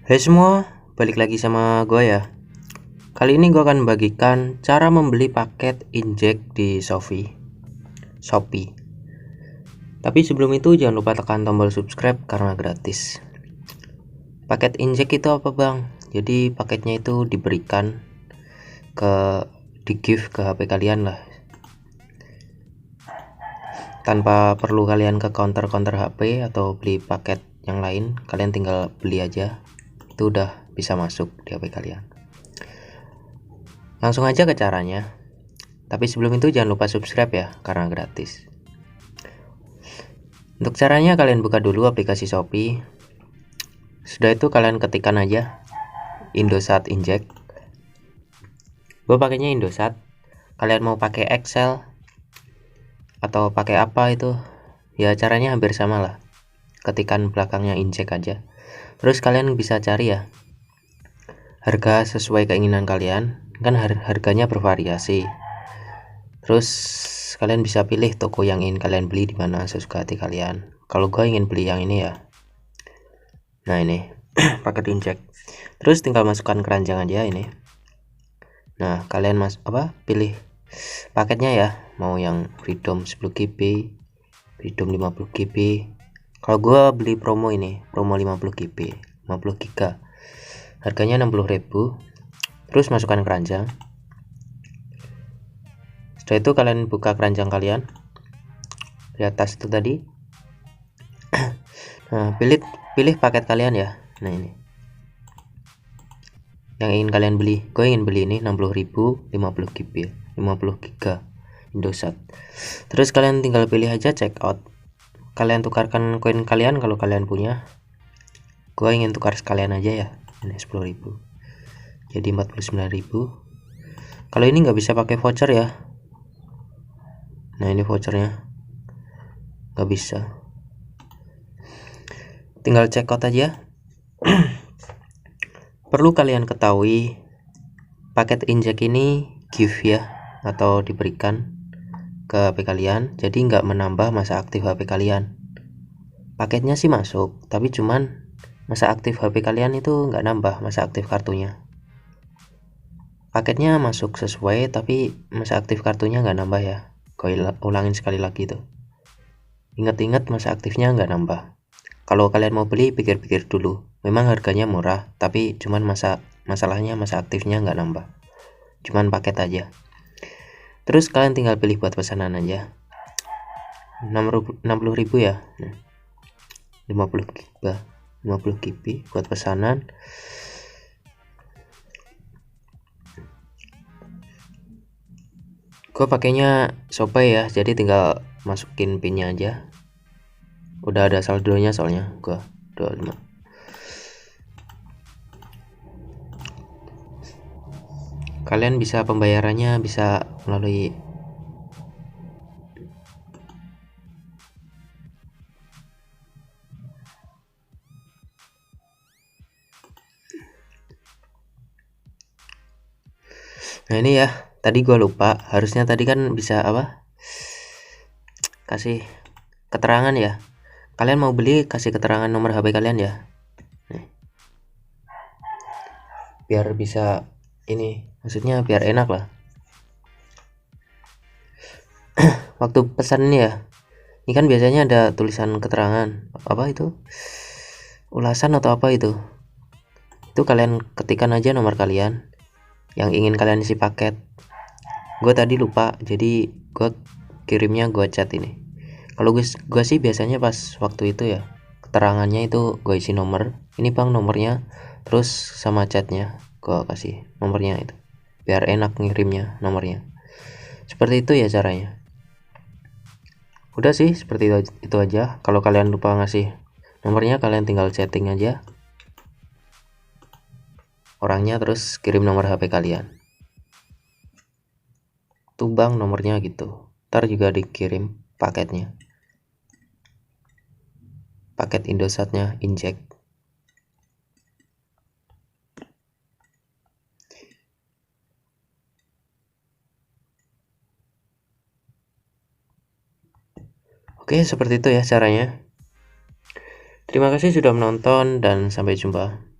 Hai semua, balik lagi sama gue ya. Kali ini gue akan bagikan cara membeli paket injek di Shopee. Tapi sebelum itu jangan lupa tekan tombol subscribe karena gratis. Paket injek itu apa bang? Jadi paketnya itu diberikan di gift ke HP kalian lah. Tanpa perlu kalian ke counter HP atau beli paket yang lain, kalian tinggal beli aja. Itu udah bisa masuk di HP kalian. Langsung aja ke caranya. Tapi sebelum itu jangan lupa subscribe ya, karena gratis. Untuk caranya kalian buka dulu aplikasi Shopee. Sudah itu kalian ketikkan aja Indosat Inject. Gue pakainya Indosat. Kalian mau pakai Excel atau pakai apa itu? Ya caranya hampir sama lah. Ketikkan belakangnya Inject aja. Terus kalian bisa cari ya harga sesuai keinginan kalian. Kan harganya bervariasi. Terus kalian bisa pilih toko yang ingin kalian beli di mana sesuka hati kalian. Kalau gue ingin beli yang ini ya. Nah ini paket injek. Terus tinggal masukkan keranjang aja ini. Nah kalian pilih paketnya ya. Mau yang Freedom 10 GB, Freedom 50 GB. Kalau gue beli promo ini, promo 50 GB, 50 GB. Harganya 60.000. Terus masukkan keranjang. Setelah itu kalian buka keranjang kalian di atas itu tadi. Nah, pilih paket kalian ya. Nah ini yang ingin kalian beli. Gue ingin beli ini 60.000 50 GB 50 GB Indosat. Terus kalian tinggal pilih aja check out. Kalian tukarkan koin kalian kalau kalian punya. Gue ingin tukar sekalian aja ya. Ini 10.000 jadi 49.000. Kalau ini nggak bisa pakai voucher ya. Nah ini vouchernya nggak bisa, tinggal check out aja. Perlu kalian ketahui paket injek ini gift ya, atau diberikan ke HP kalian, jadi nggak menambah masa aktif HP kalian. Paketnya sih masuk, tapi cuman masa aktif HP kalian itu nggak nambah masa aktif kartunya. Paketnya masuk sesuai, tapi masa aktif kartunya nggak nambah ya. Gue ulangin sekali lagi tuh. Ingat-ingat masa aktifnya nggak nambah. Kalau kalian mau beli pikir-pikir dulu. Memang harganya murah, tapi cuman masalahnya masa aktifnya nggak nambah. Cuman paket aja. Terus kalian tinggal pilih buat pesanan aja. 60.000 ya. 50 GB buat pesanan. Gue pakainya Shopee ya, jadi tinggal masukin pinnya aja. Udah ada saldonya soalnya gue 25. Kalian bisa pembayarannya bisa melalui nah ini ya, tadi gue lupa, harusnya tadi kan bisa kasih keterangan ya. Kalian mau beli kasih keterangan nomor HP kalian ya. Nih. Biar bisa ini, maksudnya biar enak lah. Waktu pesan ini ya, ini kan biasanya ada tulisan keterangan apa itu, ulasan atau apa itu kalian ketikkan aja nomor kalian yang ingin kalian isi paket. Gue tadi lupa, jadi gue kirimnya gue chat ini. Kalau gue sih biasanya pas waktu itu ya, keterangannya itu gue isi nomor, ini bang nomornya, terus sama chatnya gue kasih nomornya itu, biar enak ngirimnya nomornya. Seperti itu ya caranya. Udah sih seperti itu aja. Kalau kalian lupa ngasih nomornya, kalian tinggal chatting aja orangnya, terus kirim nomor HP kalian. Tuh bang nomornya gitu. Ntar juga dikirim paketnya. Paket Indosatnya injek. Oke, seperti itu ya caranya. Terima kasih sudah menonton dan sampai jumpa.